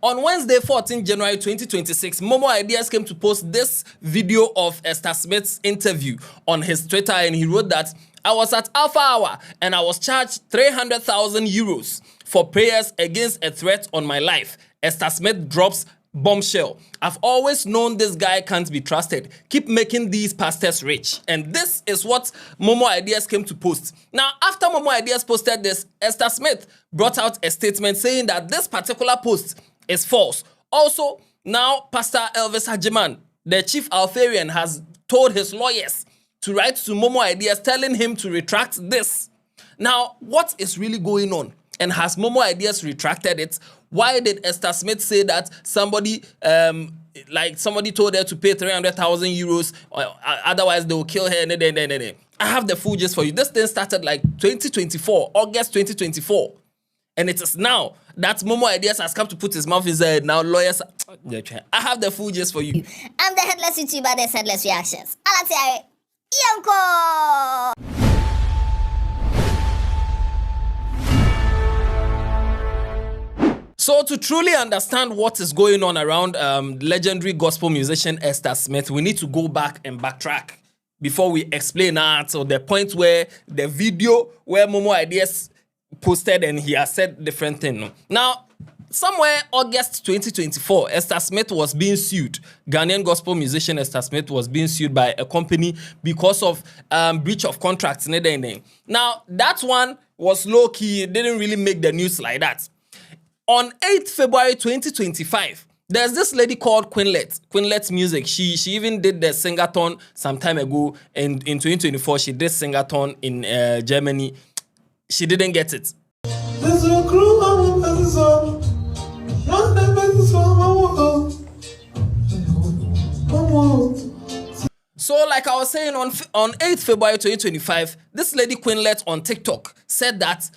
On Wednesday, 14 January 2026, MoMo Ideas came to post this video of Esther Smith's interview on his Twitter, and he wrote that, "I was at Alpha Hour and I was charged 300,000 euros for prayers against a threat on my life. Esther Smith drops bombshell. I've always known this guy can't be trusted. Keep making these pastors rich." And this is what MoMo Ideas came to post. Now, after MoMo Ideas posted this, Esther Smith brought out a statement saying that this particular post is false. Also, now Pastor Elvis Agyemang, the chief Alpharian, has told his lawyers to write to MoMo Ideas telling him to retract this. Now, what is really going on? And has MoMo Ideas retracted it? Why did Esther Smith say that somebody told her to pay 300,000 euros, otherwise they will kill her? I have the full gist for you. This thing started like 2024, August 2024. And it is now that MoMo Ideas has come to put his mouth inside. Now lawyers, I have the full gist for you. I'm the Headless YouTuber, this Headless Reactions. Alatiare, Yanko! So to truly understand what is going on around legendary gospel musician Esther Smith, we need to go back and backtrack before we explain that. So the point where the video where MoMo Ideas posted and he has said different thing. Now, somewhere August 2024, Esther Smith was being sued. Ghanaian gospel musician Esther Smith was being sued by a company because of breach of contracts. Now, that one was low-key. It didn't really make the news like that. On 8th February 2025, there's this lady called Quinlet's Music. She even did the singathon some time ago. And in 2024, she did singathon in Germany. She didn't get it. So like I was saying, on 8th February 2025, this lady Quinlet on TikTok said that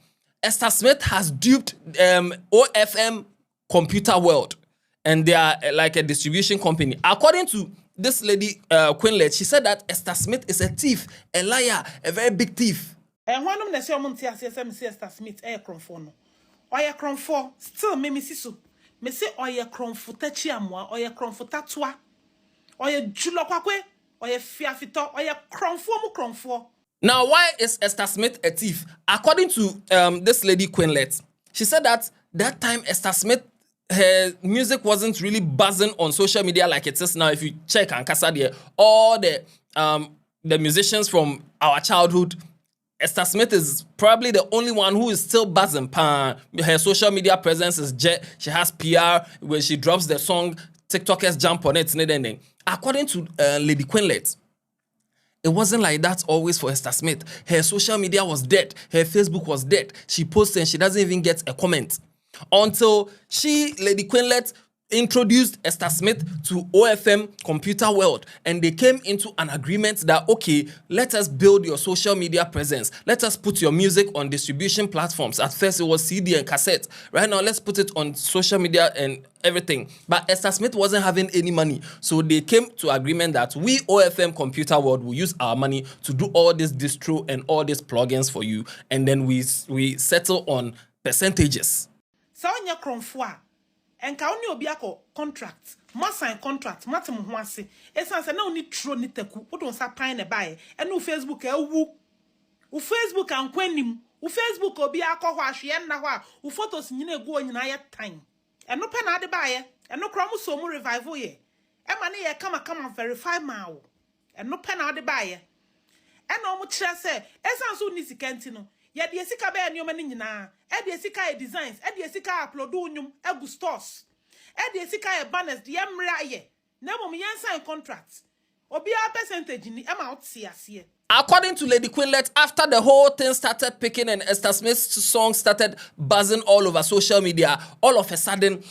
Esther Smith has duped OFM Computer World, and they are like a distribution company. According to this lady Quinlet, she said that Esther Smith is a thief, a liar, a very big thief. And one of the Esther Smith cronfo. Oya cronfo still me sisu. Me say oya cronfo tachiamwa, oya cronfo tatwa, oya julokwakwe, oya fiafito, oya cronfo mu cronfo. Now, why is Esther Smith a thief? According to this lady Quinlet, she said that time Esther Smith, her music wasn't really buzzing on social media like it is now. If you check and Casa, all the musicians from our childhood, Esther Smith is probably the only one who is still buzzing. Her social media presence is jet. She has PR. When she drops the song, TikTokers jump on it. According to Lady Quinlet, it wasn't like that always for Esther Smith. Her social media was dead. Her Facebook was dead. She posts and she doesn't even get a comment. Until Lady Quinlet, introduced Esther Smith to OFM Computer World, and they came into an agreement that, okay, let us build your social media presence. Let us put your music on distribution platforms. At first, it was CD and cassette. Right now, let's put it on social media and everything. But Esther Smith wasn't having any money. So they came to agreement that we, OFM Computer World, will use our money to do all this distro and all these plugins for you. And then we settle on percentages. So on your cronfo, and ka oni obi akọ contract, ma sign contract, ma tem ho ase. Esan se na oni tro ni taku, wo don sa pan ne bae. E no Facebook e wu. U Facebook ankwanim, u Facebook obi akọ ho ahwe na ho a, u photos nyina egu onyina ye tan. E no pe na ade bae, e no kra mu so mu revival ye. E ma ne ye kama verify ma wo. E no pe na ade bae. E no mu kire se, esan so ni sikanti no. Ya de sika be anioma ni nyina e de sika e designs e de sika upload unyum egu stores e de sika e banners de emra ye na mom yen sign contract obi a percentage ni e ma otse ase. According to Lady Quinlet, after the whole thing started picking and Esther Smith's song started buzzing all over social media, all of a sudden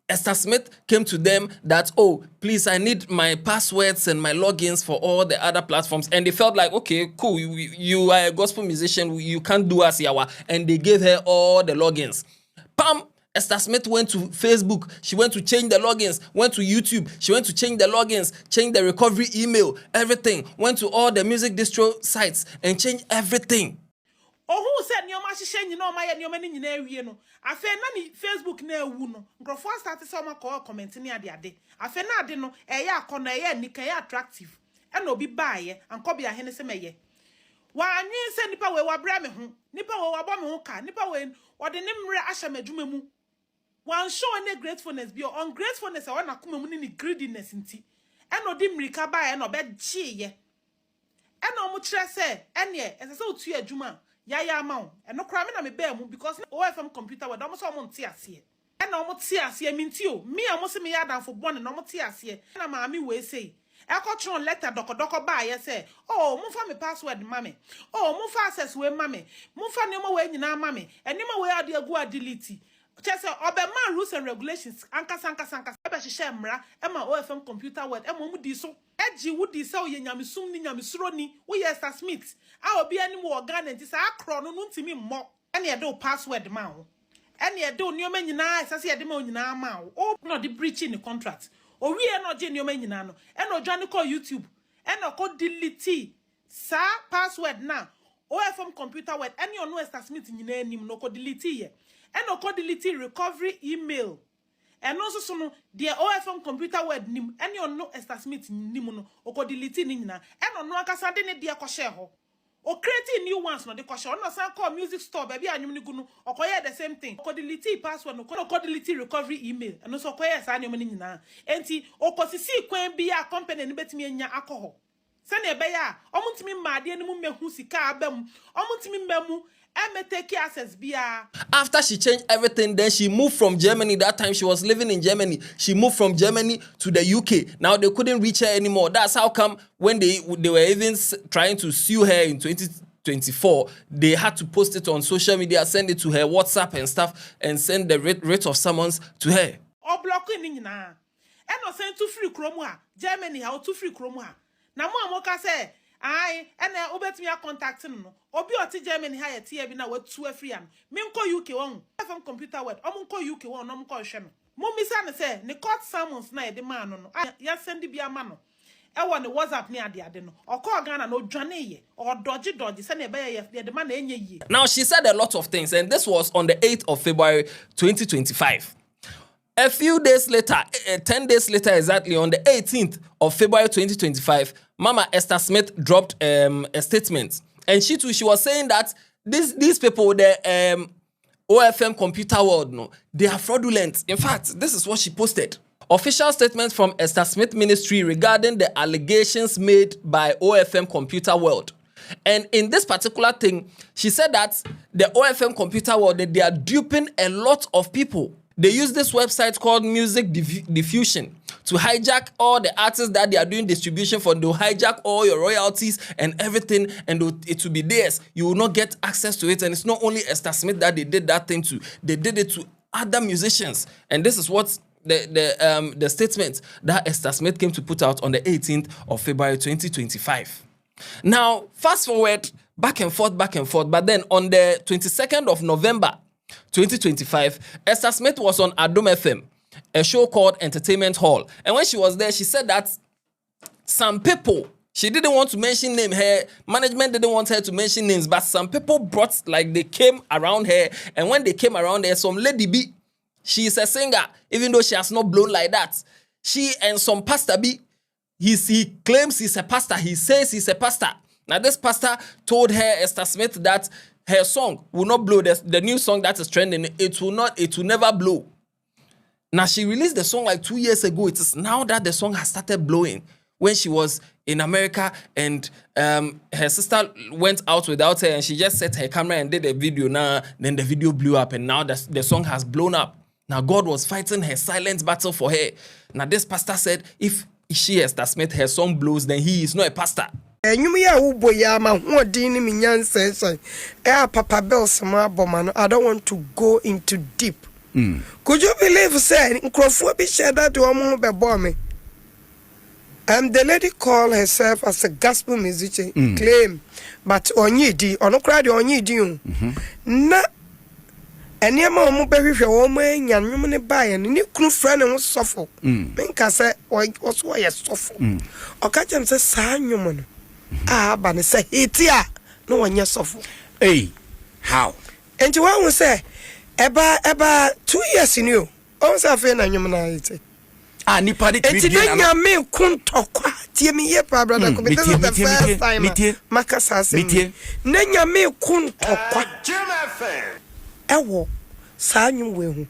Esther Smith came to them that, oh, please, I need my passwords and my logins for all the other platforms. And they felt like, okay, cool, you are a gospel musician, you can't do us, Yawa. And they gave her all the logins. Pam! Esther Smith went to Facebook. She went to change the logins. Went to YouTube. She went to change the logins, change the recovery email, everything. Went to all the music distro sites and changed everything. who said Nioma Shishen, you know, my Niomani, you know, I feel none Facebook near Wuno. Grofo started some call commenting near the day. I feel not dino, a ya corner, Nika attractive, and no be by and copy a Hennessy. Why, you send Nipa we were Brammy, Nipa we were Bomoka, Nipa when, or the name Ashame Jumemu. One show any gratefulness, be ungratefulness, I want to come in greediness in tea. And no dim recover and no bed chi, and no much say, and ye, as I saw to your Juma. Agyemang and no cramming on me bear because OFM computer was almost almost tears here. And almost tears here mean to me almost me down for one and almost tears here. And I'm mammy way say. I got you on letter doko by say, oh, move for me password, mammy. Oh, move fast way, mammy. Move for no more way in our mammy, and no more way out the go delete. Just man rules and regulations, Anka Sanka, Shemra, Emma OFM computer word, and Momu so. Edgy would sell Yamisum Yamisroni, we Esther Smith. I will be any more gun and this acron to me more. Any do password mouth. Any do new men in eyes, as I had in our mouth. Oh, not the breach in the contract. Or we are not genuine men in and no Johnny call YouTube. And no code delete. Sir, password now. OFM computer word, any on Esther Smith in your name, no code delete here. And no code delete recovery email. And also so the OFM computer word nim any on no Esther Smith nimuno o ko delete ni nyina and on no akasa de ne de akoshe ho o create new ones no de koshe on no san call music store baby anyum ni gunu o ko the same thing o ko delete password no ko delete recovery email and also ko sa anyum ni nyina enti o ko sisi kwan bi a company ni betimi anya akoho se na ebe ya omuntimi maade ni mu mehu sika abam omuntimi mbemu. After she changed everything, then she moved from Germany. That time she was living in Germany. She moved from Germany to the UK. Now they couldn't reach her anymore. That's how come when they were even trying to sue her in 2024, they had to post it on social media, send it to her WhatsApp and stuff, and send the writ of summons to her. Oh, blocking na. And no send to free chroma. Germany how to free chroma. Na mo say. Aye, and I obet me a contacting no. Obi oti Germany higher tia bi na we two free am. Me nko UK one. From computer word. Omo nko UK one, no nko hwe no. Mo misa ne say, ne court summons na e de man no. Ya send bi ama no. E wo ne WhatsApp ne ade no. Okọ Ghana no dwane ye. O dodge say na be ye de man na enye ye. Now she said a lot of things and this was on the 8th of February 2025. A few days later, 10 days later exactly, on the 18th of February 2025, Mama Esther Smith dropped a statement. And she was saying that these people, the OFM computer world, no, they are fraudulent. In fact, this is what she posted. Official statement from Esther Smith Ministry regarding the allegations made by OFM computer world. And in this particular thing, she said that the OFM computer world, they are duping a lot of people. They use this website called Music Diffusion to hijack all the artists that they are doing distribution for. They'll hijack all your royalties and everything, and it will be theirs. You will not get access to it. And it's not only Esther Smith that they did that thing to. They did it to other musicians. And this is what the statement that Esther Smith came to put out on the 18th of February 2025. Now, fast forward, back and forth. But then on the 22nd of November, 2025, Esther Smith was on Adom FM, a show called Entertainment Hall. And when she was there, she said that some people, she didn't want to mention name, her management didn't want her to mention names, but some people brought, like they came around her, and when they came around her, some lady B, she is a singer, even though she has not blown like that. She and some pastor B, he claims he's a pastor, he says he's a pastor. Now this pastor told her, Esther Smith, that her song will not blow. The new song that is trending, it will never blow. Now, she released the song like 2 years ago. It is now that the song has started blowing. When she was in America and her sister went out without her and she just set her camera and did a video. Now, then the video blew up and now the song has blown up. Now, God was fighting her silent battle for her. Now, this pastor said, if she, Esther Smith, her song blows, then he is not a pastor. Papa Bells, I don't want to go into deep. Could you believe, saying, Crawford shared that to a moment by me? The lady called herself as a gospel musician, claim, but on ye di, on no crowd on ye do. Na, and your mom baby for woman, young woman by and you could friend and was suffer. Minka said, or it was why you suffer. Or catch him say, San, you man. But say, it's ya. No one yes suffer. Hey, How? And you want to say, about 2 years in you. Also, I feel I'm not. Ah, nipa de Enti na me kuntokwa tie me ye pa brother ko because of the first time makasa se na nya me kuntokwa ewo sa anyu we hu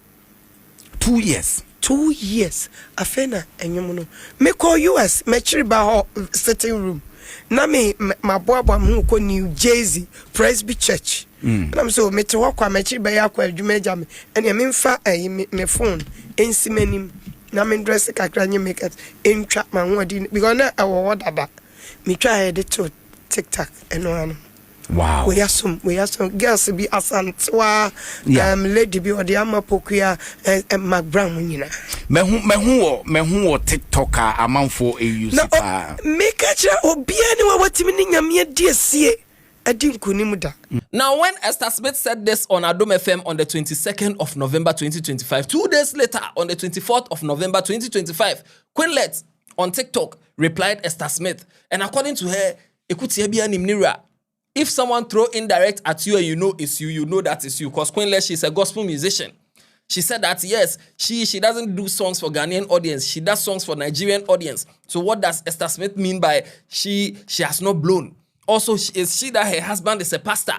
2 years 2 years afena enyum no me call US me chiri ba sitting room na me maboabo am ko New Jersey Presby Church and I'm so me to kwa me chiri ba ya kwa adwuma gya me ene me mfa me phone ensimanim na me dress kakra nye make it in trap my word because na our dada me try edit to TikTok eno. Wow. We are some girls be asantwa lady bi odi amapokua Mac Brown nyina. Me hu TikTok amanfo use pa. Me kacha obi ani wa watimi ni nyame adiesie adinkunimda. Now, when Esther Smith said this on Adom FM on the 22nd of November 2025, 2 days later, on the 24th of November 2025, Queenlet on TikTok replied Esther Smith. And according to her, if someone throw indirect at you and you know it's you, you know that it's you. Because Queenlet, she's a gospel musician. She said that, yes, she doesn't do songs for Ghanaian audience. She does songs for Nigerian audience. So what does Esther Smith mean by she has not blown? Also, is she that her husband is a pastor?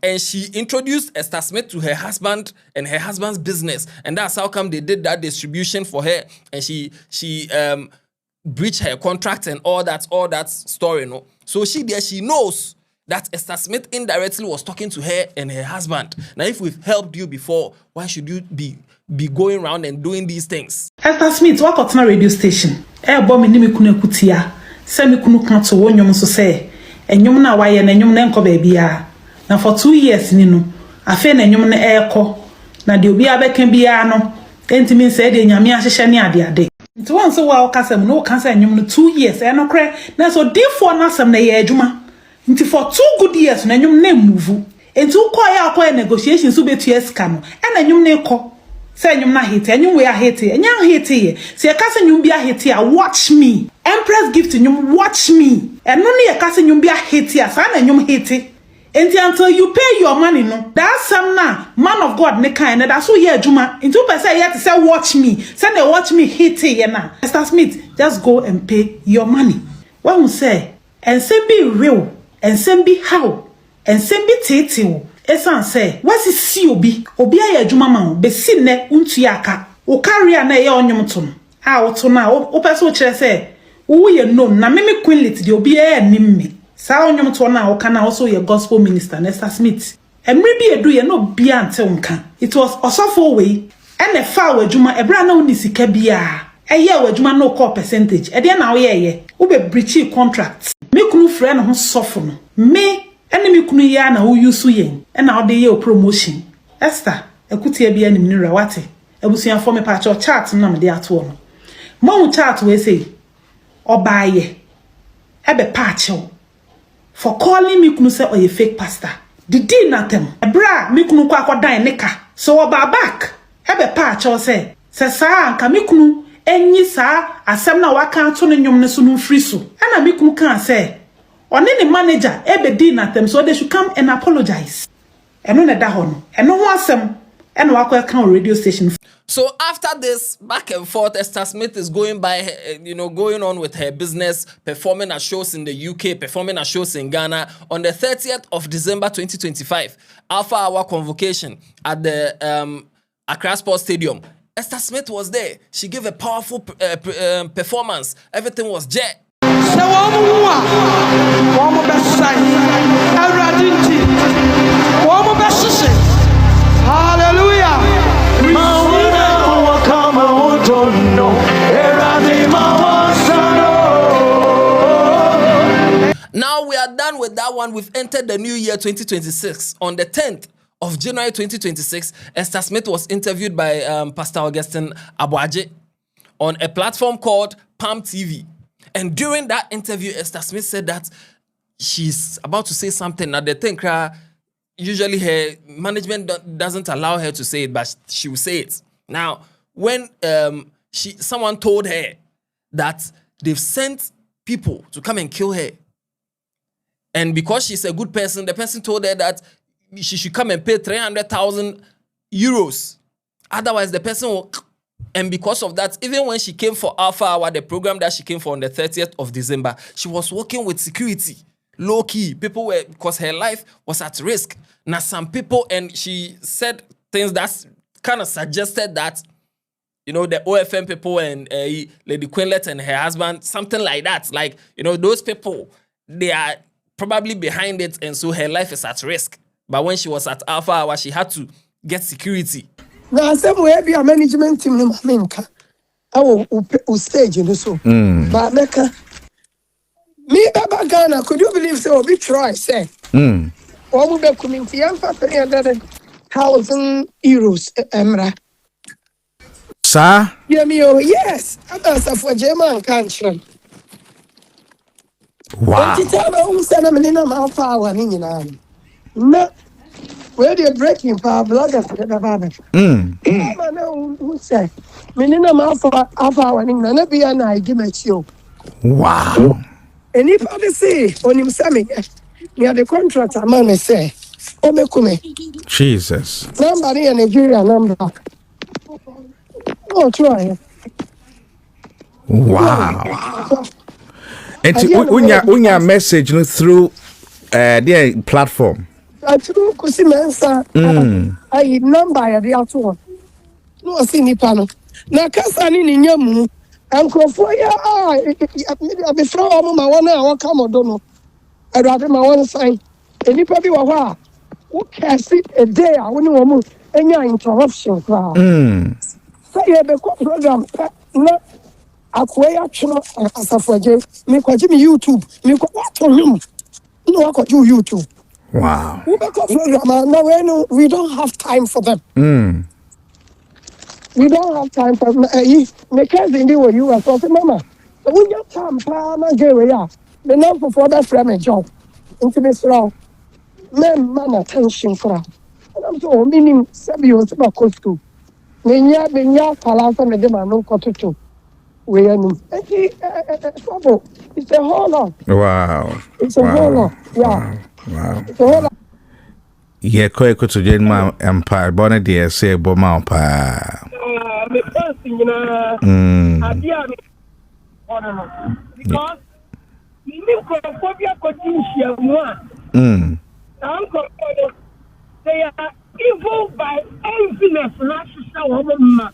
And she introduced Esther Smith to her husband and her husband's business. And that's how come they did that distribution for her. And she breached her contract and all that story. No? So she knows that Esther Smith indirectly was talking to her and her husband. Now, if we've helped you before, why should you be going around and doing these things? Esther Smith, what got on a radio station? Bomb in Nimikuna Kutia, Semikunu Council, one young so say, and you na why and you nanko baby. Now for 2 years, Nino, I feel and you na airco. Now the Obiabe can be ano, Entimin said in Yamia Shania the day. It's once a while, Cassam, no cancer, and you 2 years, and no cray. Now so dear for Nasam na Juma. Into for 2 good years, and you name move. And 2 quiet negotiations will be 2 years camo, and you neko. Say you na hate, and you wear hate, and you hate here. Say a cousin you be a hate here, watch me. Empress gift in you, watch me. And only a cousin you be a hate here, son, and you hate it. Until you pay your money, no. That's some now, man of God, ne kind, that's who here, Juma. Into person here to say, watch me. Send a watch me hate here now. Esther Smith, just go and pay your money. What we say, and send be real, and send be how, and send be tete. Esan say, what is COB? Obia Juma man, be seen ne untuyaka. O carry a na ye onyumton. To now, o person say, who ye know, na me queen lit the obia me. Sa onyum to na o kana also your gospel minister Esther Smith. Emre bi edu ye no bia ante unka. It was osofo we ene fa wadwuma ebra na oni sika bia. Eye wadwuma no call percentage. E de na wo ye. Wo be breach contract. Me kunu frɛ no ho sofo no. Me ene me kunu ya na wo use yen. E na wo de ye promotion. Esther ekutie bia nim ni rawate. Ebusuan for me pa chart na me de ato no. Mo chart we say obaye. Ebe pa chew. For calling me kunu say or a fake pastor. The deal natem. Ebra me kunu kwa dan neka. So oba back. Ebe pa cho say sa anka me kunu enyi sa asem na waka to ne nwom ne so no free so. Ana me kunu kan say one ne manager ebe deal natem so they should come and apologize. Eno ne da ho no. Eno ho asem eno wakwa kan radio station. So after this back and forth, Esther Smith is going going on with her business, performing at shows in the UK, performing at shows in Ghana. On the 30th of December 2025, Alpha Hour convocation at the Accra Sports Stadium. Esther Smith was there. She gave a powerful performance. Everything was jet. Hallelujah. Now we are done with that one. We've entered the new year 2026. On the 10th of January 2026, Esther Smith was interviewed by Pastor Augustine Abuaje on a platform called Palm TV. And during that interview, Esther Smith said that she's about to say something. Now, the thing, usually her management doesn't allow her to say it, but she will say it. Now, when someone told her that they've sent people to come and kill her, and because she's a good person, the person told her that she should come and pay 300,000 euros. Otherwise, the person will. And because of that, even when she came for Alpha Hour, the program that she came for on the 30th of December, she was working with security, low key. People were, because her life was at risk. Now, some people, and she said things that kind of suggested that, you know, the OFM people and Lady Quinlet and her husband, something like that. Like, you know, those people, they are probably behind it, and so her life is at risk. But when she was at Alpha Hour, she had to get security. Now, somewhere be a management team, no, I will stage in the so. But Mecca, me, Baba Ghana, could you believe so? Be try, say. What would be coming to you for 300,000 euros, Emra? Sir? Yeah, me, oh, yes. I'm for Agyemang country. Wow. But you tell me, who said I'm in a power, no. Where they breaking power bloggers for the Baba. Who said, Menina Alpha, and not be an I give it you. Wow. And if I say, on him, Sammy, near the contract, a man say, oh, me, Jesus. somebody in Nigeria number. Oh, try. Wow. And when your message through their platform. I threw Kusimensa. I number at the outdoor. No, I see Nipano. Now, Cassani in Yamu, and Crofoya, I be thrown my 1 hour come or don't know. I'd rather my one sign. And you probably were who can sit a day, I wouldn't want any interruption. So, you have a program, not a quay action as a for Jay. Make what Jimmy YouTube, make what on you. No, I could do YouTube. Wow. No, we don't have time for them. We don't have time for them. My cousin, they were you. I thought, Mama, when you come, Pama, Gary, the number for that from a job. Into this row. Men, man, attention for them. And I'm so meaning, Sabio, about Costco. Menya, Palasa, and the man, no cotton. We are trouble. It's a whole lot. Wow. It's a whole lot. Yeah. Wow. It's a whole lot. Yeah, quite to Agyemang Empire. Bonne dear, say Boma Empire. Me person, idea because you phobia continue one. They are evil by enviness, not so woman.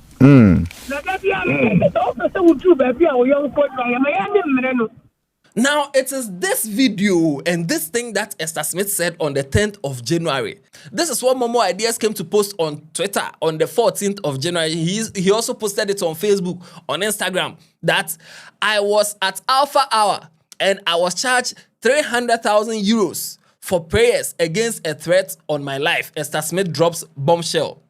Now, it is this video and this thing that Esther Smith said on the 10th of January. This is what MoMo Ideas came to post on Twitter on the 14th of January. He also posted it on Facebook, on Instagram, that I was at Alpha Hour and I was charged 300,000 euros for prayers against a threat on my life. Esther Smith drops bombshell.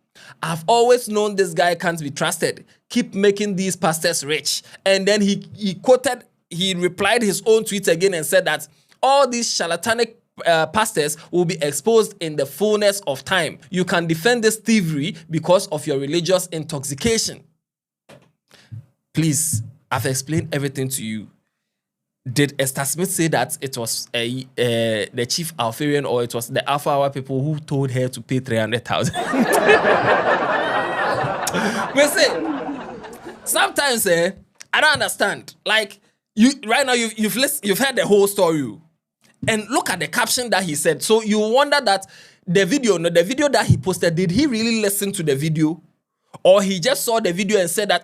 I've always known this guy can't be trusted. Keep making these pastors rich. And then he replied his own tweet again and said that all these charlatanic pastors will be exposed in the fullness of time. You can defend this thievery because of your religious intoxication. Please, I've explained everything to you. Did Esther Smith say that it was the chief Alpharian or it was the Alpha Hour people who told her to pay 300,000? We say, sometimes I don't understand. Like, right now you've heard the whole story, and look at the caption that he said. So you wonder that the video that he posted, did he really listen to the video, or he just saw the video and said that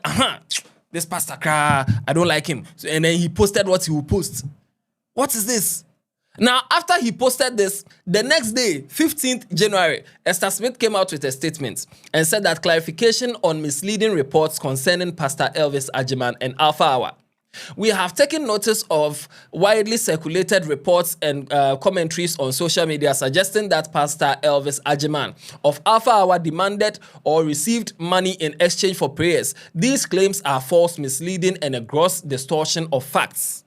this pastor I don't like him, and then he posted what he will post? What is this? Now, after he posted this, the next day, 15th January, Esther Smith came out with a statement and said that clarification on misleading reports concerning Pastor Elvis Agyemang and Alpha Hour. We have taken notice of widely circulated reports and commentaries on social media suggesting that Pastor Elvis Agyemang of Alpha Hour demanded or received money in exchange for prayers. These claims are false, misleading, and a gross distortion of facts.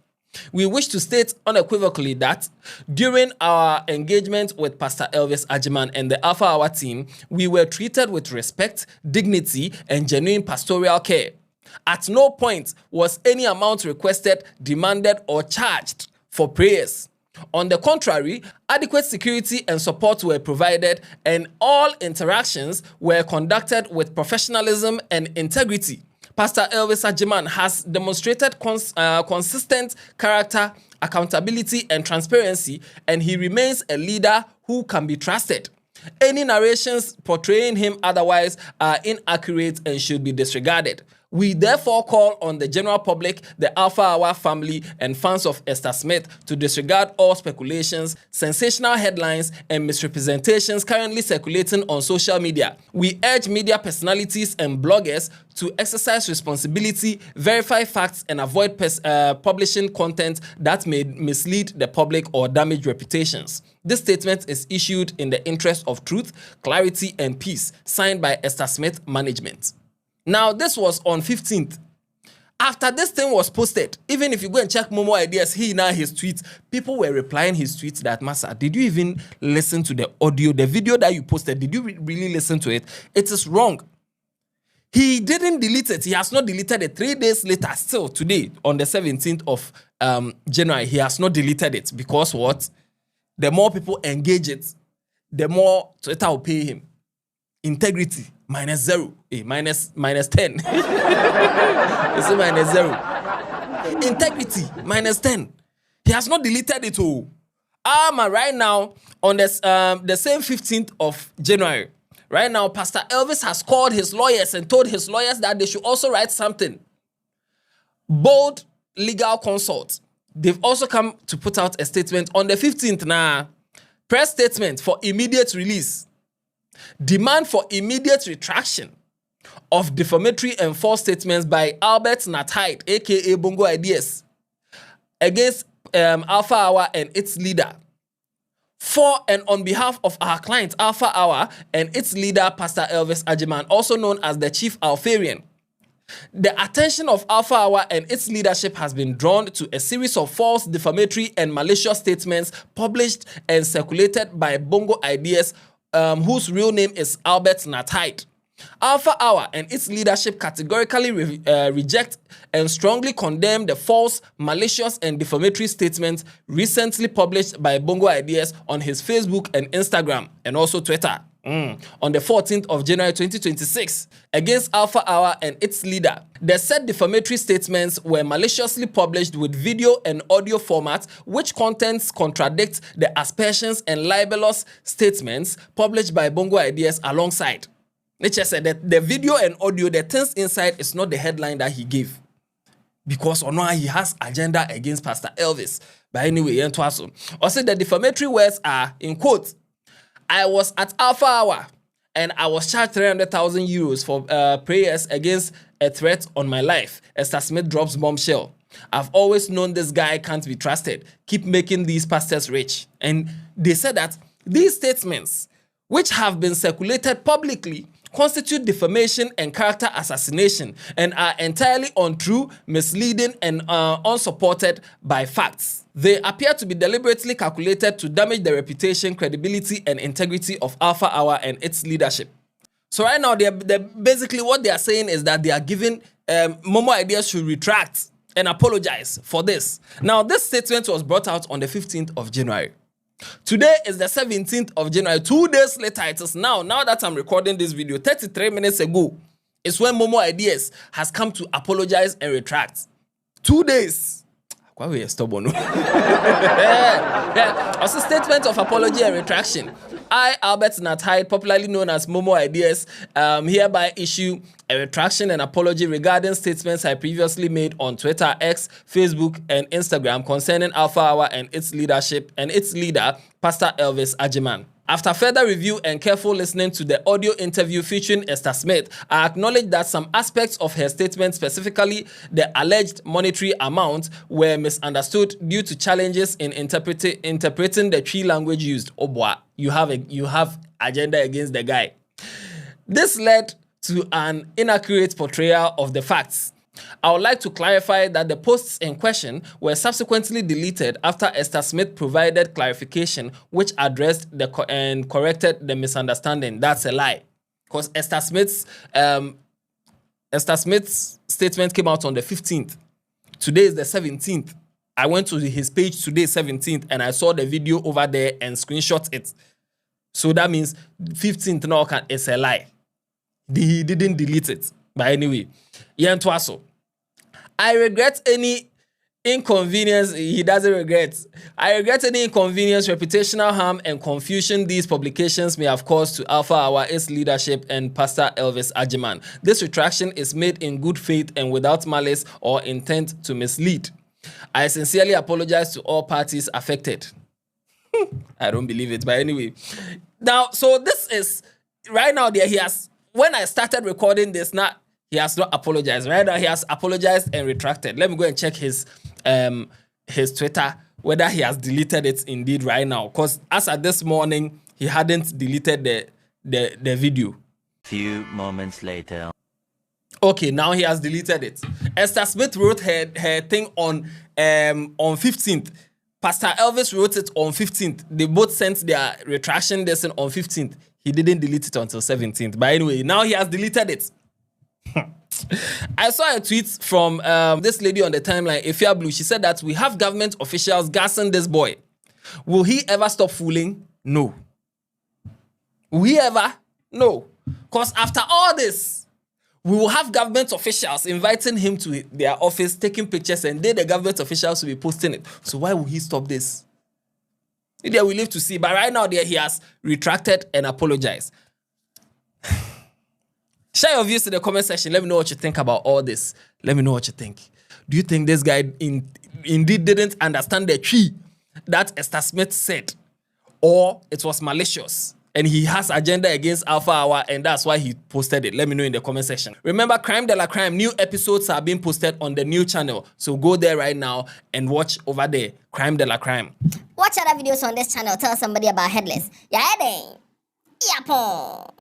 We wish to state unequivocally that during our engagement with Pastor Elvis Agyemang and the Alpha Hour team, we were treated with respect, dignity, and genuine pastoral care. At no point was any amount requested, demanded, or charged for prayers. On the contrary, adequate security and support were provided, and all interactions were conducted with professionalism and integrity. Pastor Elvis Agyemang has demonstrated consistent character, accountability, and transparency, and he remains a leader who can be trusted. Any narrations portraying him otherwise are inaccurate and should be disregarded. We therefore call on the general public, the Alpha Hour family, and fans of Esther Smith to disregard all speculations, sensational headlines, and misrepresentations currently circulating on social media. We urge media personalities and bloggers to exercise responsibility, verify facts, and avoid publishing content that may mislead the public or damage reputations. This statement is issued in the interest of truth, clarity, and peace, signed by Esther Smith Management. Now, this was on 15th. After this thing was posted, even if you go and check MoMo Ideas, his tweets, people were replying his tweets that, Masa, did you even listen to the audio, the video that you posted? Did you really listen to it? It is wrong. He didn't delete it. He has not deleted it. 3 days later, still today, on the 17th of January, he has not deleted it. Because what? The more people engage it, the more Twitter will pay him. Integrity, -0. Minus 10. It's -0. Integrity, -10. He has not deleted it all. Right now, on this, the same 15th of January, right now, Pastor Elvis has called his lawyers and told his lawyers that they should also write something. Bold legal consult. They've also come to put out a statement on the 15th now. Press statement for immediate release. Demand for immediate retraction of defamatory and false statements by Albert Natide, aka Bongo Ideas, against Alpha Hour and its leader. For and on behalf of our client, Alpha Hour, and its leader, Pastor Elvis Agyemang, also known as the Chief Alpharian. The attention of Alpha Hour and its leadership has been drawn to a series of false, defamatory, and malicious statements published and circulated by Bongo Ideas, whose real name is Albert Natide. Alpha Hour and its leadership categorically reject and strongly condemn the false, malicious, and defamatory statements recently published by Bongo Ideas on his Facebook and Instagram, and also Twitter, on the 14th of January 2026 against Alpha Hour and its leader. The said defamatory statements were maliciously published with video and audio formats, which contents contradict the aspersions and libelous statements published by Bongo Ideas alongside. Nature said that the video and audio, the things inside is not the headline that he gave. Because or no, he has agenda against Pastor Elvis. But anyway, also the defamatory words are, in quotes, I was at Alpha Hour and I was charged 300,000 euros for prayers against a threat on my life. Esther Smith drops bombshell. I've always known this guy can't be trusted. Keep making these pastors rich. And they said that these statements, which have been circulated publicly, constitute defamation and character assassination and are entirely untrue, misleading, and unsupported by facts. They appear to be deliberately calculated to damage the reputation, credibility, and integrity of Alpha Hour and its leadership. So right now, they're basically what they are saying is that they are giving MoMo Ideas should retract and apologize for this. Now, this statement was brought out on the 15th of January. Today is the 17th of January. 2 days later, it is now that I'm recording this video, 33 minutes ago, is when MoMo Ideas has come to apologize and retract. 2 days. Quite we are stubborn. Also, statement of apology and retraction. I, Albert Natide, popularly known as MoMo Ideas, hereby issue a retraction and apology regarding statements I previously made on Twitter, X, Facebook, and Instagram concerning Alpha Hour and its leadership and its leader, Pastor Elvis Agyemang. After further review and careful listening to the audio interview featuring Esther Smith, I acknowledge that some aspects of her statement, specifically the alleged monetary amount, were misunderstood due to challenges in interpreting the Twi language used. Oh boy, you have agenda against the guy. This led to an inaccurate portrayal of the facts. I would like to clarify that the posts in question were subsequently deleted after Esther Smith provided clarification which addressed and corrected the misunderstanding. That's a lie. Because Esther Smith's statement came out on the 15th. Today is the 17th. I went to his page today, 17th, and I saw the video over there and screenshot it. So that means 15th now it's a lie. He didn't delete it. But anyway, I regret any inconvenience. He doesn't regret. I regret any inconvenience, reputational harm, and confusion these publications may have caused to Alpha Hour, its leadership, and Pastor Elvis Agyemang. This retraction is made in good faith and without malice or intent to mislead. I sincerely apologize to all parties affected. I don't believe it, but anyway. Now, so this is right now. There, he has. When I started recording this, now he has not apologized. Right now, he has apologized and retracted. Let me go and check his Twitter whether he has deleted it indeed right now. Because as at this morning, he hadn't deleted the video. Few moments later. Okay, now he has deleted it. Esther Smith wrote her thing on 15th. Pastor Elvis wrote it on 15th. They both sent their retraction lesson on 15th. He didn't delete it until 17th. But anyway, now he has deleted it. I saw a tweet from this lady on the timeline, Efia Blue. She said that we have government officials gassing this boy. Will he ever stop fooling? No. Will he ever? No. Because after all this, we will have government officials inviting him to their office, taking pictures, and then the government officials will be posting it. So why will he stop this? There we live to see. But right now, there he has retracted and apologized. Share your views in the comment section. Let me know what you think about all this. Let me know what you think. Do you think this guy indeed didn't understand the tree that Esther Smith said? Or it was malicious and he has agenda against Alpha Hour and that's why he posted it? Let me know in the comment section. Remember, Crime de la Crime, new episodes are being posted on the new channel. So go there right now and watch over there, Crime de la Crime. Watch other videos on this channel. Tell somebody about Headless. Yeah, Yapo.